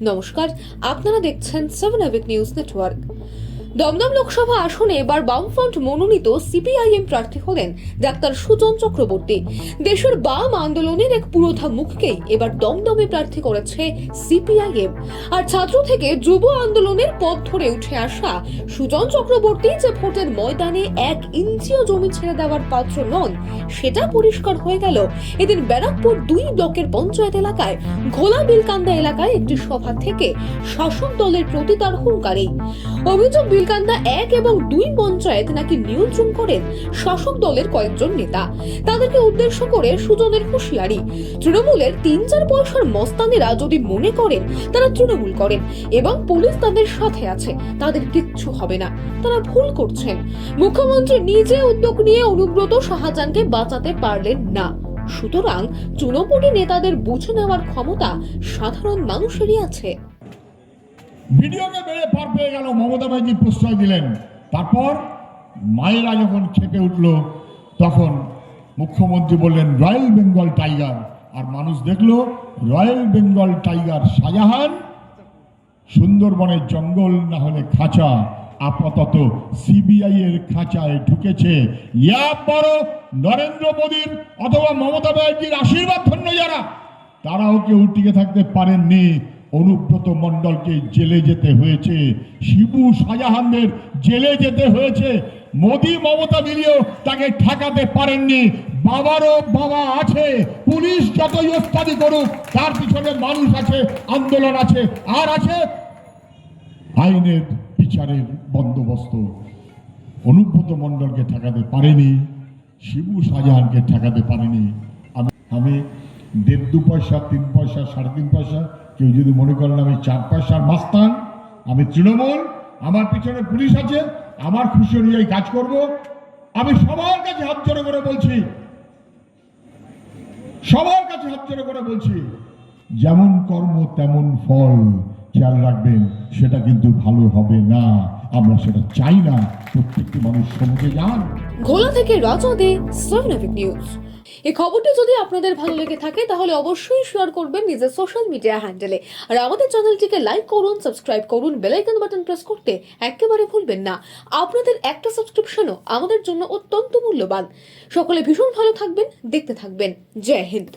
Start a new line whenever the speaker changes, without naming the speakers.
নমস্কার, আপনারা দেখছেন 7 আবিক নিউজ নেটওয়ার্ক। দমদম লোকসভা আসনে এবার বামফ্রন্ট মনোনীত সিপিআইএম প্রার্থী হলেন ডাক্তার সুজন চক্রবর্তী। দেশের বাম আন্দোলনের এক পুরোধা মুখকেই এবার দমদমে প্রার্থী করেছে সিপিআইএম। আর ছাত্র থেকে যুব আন্দোলনের পথ ধরে উঠে আসা সুজন চক্রবর্তী যে ভোটের ময়দানে 1 ইঞ্চিও জমি ছেড়ে দেওয়ার পাত্র নন, সেটা পরিষ্কার হয়ে গেল এদিন ব্যারাকপুর 2 ব্লকের পঞ্চায়েত এলাকায় ঘোলা বিলকান্দা এলাকায় একটি সভা থেকে শাসক দলের প্রতি তার হুঙ্কারে। অভিযোগ, বিলকান্দা 1 এবং 2 পঞ্চায়েত নাকি নিয়ন্ত্রণ করেন শাসক দলের কয়েকজন নেতা। তাদেরকে উদ্দেশ্য করে সুজনের হুঁশিয়ারি, তৃণমূলের 3-4 পয়সার মস্তানেরা যদি মনে করেন তারা তৃণমূল করেন এবং পুলিশ তাদের সাথে আছে, তাদের কিচ্ছু হবে না, তারা ভুল করছেন। মুখ্যমন্ত্রী নিজে উদ্যোগ নিয়ে অনুব্রত শাহজাহানকে বাঁচাতে পারলেন না, সুতরাং তৃণমূলী নেতাদের বুঝে নেওয়ার ক্ষমতা সাধারণ মানুষেরই আছে।
ভিডিওকে বেড়ে পার পেয়ে গেল, মমতা ব্যানার্জি প্রশ্রয় দিলেন। তারপর মায়েরা যখন খেপে উঠল, তখন মুখ্যমন্ত্রী বললেন রয়্যাল বেঙ্গল টাইগার, আর মানুষ দেখলো রয়্যাল বেঙ্গল টাইগার শাহজাহান সুন্দরবনের জঙ্গল না হলে খাঁচা, আপাতত সিবিআই এর খাঁচায় ঢুকেছে। ইয়া বড় নরেন্দ্র মোদীর অথবা মমতা ব্যানার্জির আশীর্বাদ ধন্য যারা, তারাও কেউ টিকে থাকতে পারেননি। অনুব্রত মণ্ডলকে জেলে যেতে হয়েছে, শিবু শাহজাহানদের জেলে যেতে হয়েছে। মোদী মমতা মিলিয়েও তাকে ঠেকাতে পারেননি। বাবারও বাবা আছে, পুলিশ যতই ওস্তাদি করুক তার পিছনে মানুষ আছে, আন্দোলন আছে, আর আছে আইনের বিচারের বন্দোবস্ত। অনুব্রত মণ্ডলকে ঠেকাতে পারেনি, শিবু শাহজাহানকে ঠেকাতে পারেনি। আমি 1.5-2 পয়সা, 3 পয়সা, 3.5 পয়সা, কেউ যদি মনে করেন আমি 4 পয়সার মাস্তান, আমি তৃণমূল, আমার পিছনে পুলিশ আছে, আমার খুশি অনুযায়ী কাজ করব। আমি সবার কাছে হাত জোড়ো করে বলছি, সবার কাছে হাত জোড়ো করে বলছি, যেমন কর্ম তেমন ফল। খেয়াল রাখবেন, সেটা কিন্তু ভালো হবে না, আমরা সেটা চাই না। প্রত্যেকটি মানুষ সমুখে যান।
ঘোলা থেকে রাজা দে, 7 আবিক নিউজ। এই খবরটি যদি আপনাদের ভালো লেগে থাকে তাহলে অবশ্যই শেয়ার করবেন নিজের সোশ্যাল মিডিয়া হ্যান্ডেলে, আর আমাদের চ্যানেলটিকে লাইক করুন, সাবস্ক্রাইব করুন, বেল আইকন বাটন প্রেস করতে একেবারে ভুলবেন না। আপনাদের একটা সাবস্ক্রিপশনও আমাদের জন্য অত্যন্ত মূল্যবান। সকলে ভীষণ ভালো থাকবেন, দেখতে থাকবেন। জয় হিন্দ।